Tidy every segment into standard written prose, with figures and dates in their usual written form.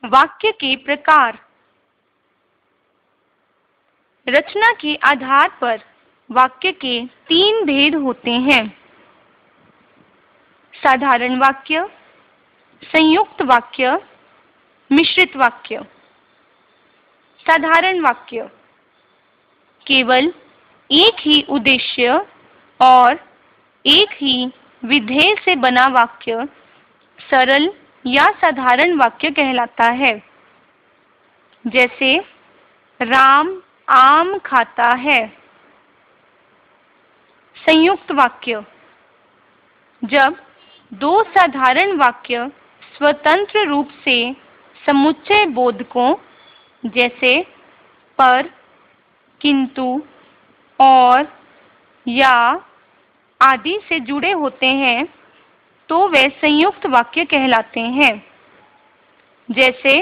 वाक्य के प्रकार। रचना के आधार पर वाक्य के 3 भेद होते हैं: साधारण वाक्य, संयुक्त वाक्य, मिश्रित वाक्य। साधारण वाक्य केवल एक ही उद्देश्य और एक ही विधेय से बना वाक्य सरल या साधारण वाक्य कहलाता है। जैसे राम आम खाता है। संयुक्त वाक्य जब 2 साधारण वाक्य स्वतंत्र रूप से समुच्चय बोधकों जैसे पर, किंतु, और, या आदि से जुड़े होते हैं तो वे संयुक्त वाक्य कहलाते हैं। जैसे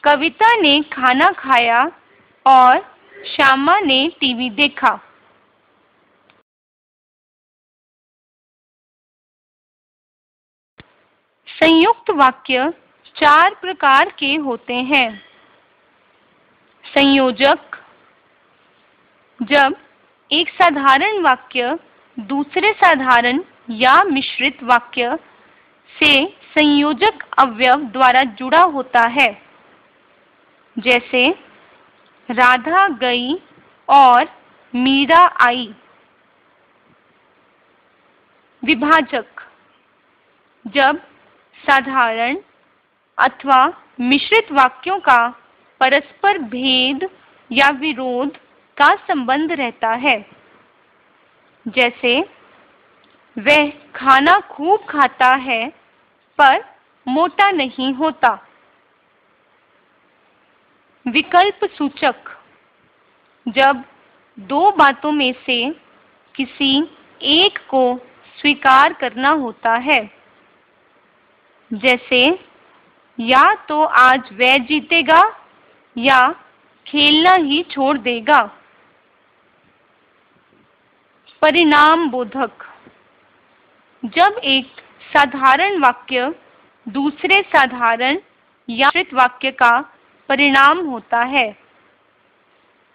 कविता ने खाना खाया और श्यामा ने टीवी देखा। संयुक्त वाक्य 4 प्रकार के होते हैं। संयोजक जब एक साधारण वाक्य दूसरे साधारण या मिश्रित वाक्य से संयोजक अवयव द्वारा जुड़ा होता है। जैसे राधा गई और मीरा आई। विभाजक जब साधारण अथवा मिश्रित वाक्यों का परस्पर भेद या विरोध का संबंध रहता है। जैसे वह खाना खूब खाता है पर मोटा नहीं होता। विकल्प सूचक जब 2 बातों में से किसी एक को स्वीकार करना होता है। जैसे या तो आज वह जीतेगा या खेलना ही छोड़ देगा। परिणाम बोधक जब एक साधारण वाक्य दूसरे साधारण या मिश्रित वाक्य का परिणाम होता है।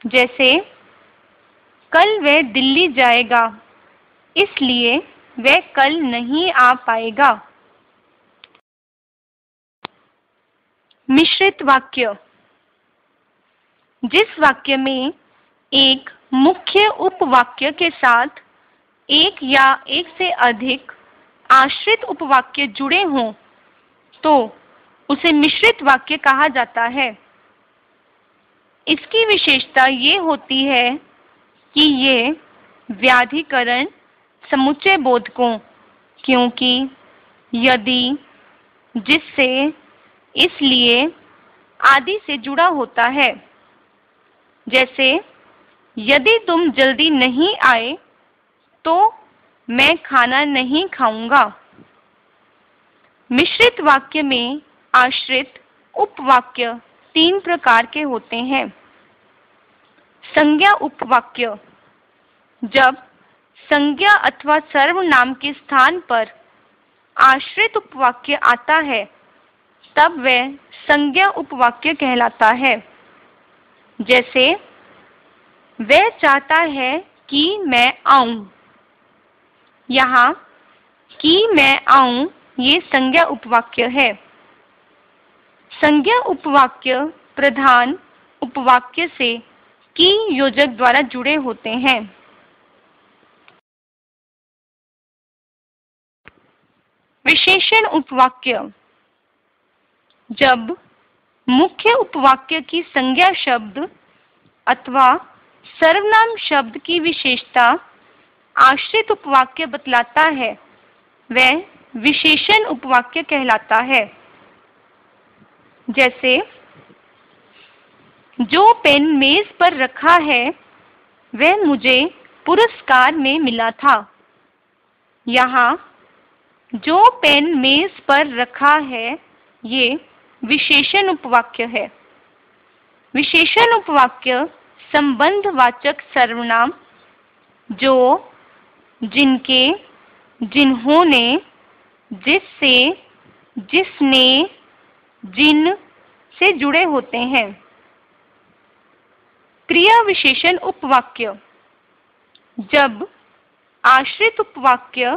जैसे कल वह दिल्ली जाएगा, इसलिए वह कल नहीं आ पाएगा। मिश्रित वाक्य जिस वाक्य में एक मुख्य उपवाक्य के साथ एक या एक से अधिक आश्रित उपवाक्य जुड़े हों तो उसे मिश्रित वाक्य कहा जाता है। इसकी विशेषता ये होती है कि ये व्याधिकरण समुच्चय बोधकों क्योंकि, यदि, जिससे, इसलिए आदि से जुड़ा होता है। जैसे यदि तुम जल्दी नहीं आए तो मैं खाना नहीं खाऊंगा। मिश्रित वाक्य में आश्रित उपवाक्य 3 प्रकार के होते हैं। संज्ञा उपवाक्य जब संज्ञा अथवा सर्वनाम के स्थान पर आश्रित उपवाक्य आता है तब वह संज्ञा उपवाक्य कहलाता है। जैसे वह चाहता है कि मैं आऊं। यहाँ कि मैं आऊं ये संज्ञा उपवाक्य है। संज्ञा उपवाक्य प्रधान उपवाक्य से की योजक द्वारा जुड़े होते हैं। विशेषण उपवाक्य जब मुख्य उपवाक्य की संज्ञा शब्द अथवा सर्वनाम शब्द की विशेषता आश्रित उपवाक्य बतलाता है वह विशेषण उपवाक्य कहलाता है। जैसे जो पेन मेज पर रखा है वह मुझे पुरस्कार में मिला था। यहाँ जो पेन मेज पर रखा है ये विशेषण उपवाक्य है। विशेषण उपवाक्य संबंधवाचक सर्वनाम जो, जिनके, जिन्होंने, जिससे, जिसने, जिन से जुड़े होते हैं। क्रिया विशेषण उपवाक्य। जब आश्रित उपवाक्य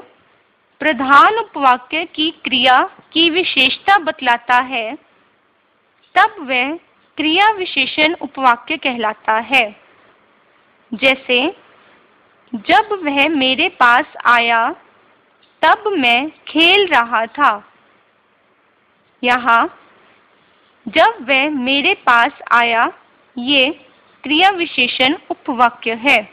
प्रधान उपवाक्य की क्रिया की विशेषता बतलाता है, तब वह क्रिया विशेषण उपवाक्य कहलाता है। जैसे, जब वह मेरे पास आया तब मैं खेल रहा था। यहाँ जब वह मेरे पास आया ये क्रिया विशेषण उपवाक्य है।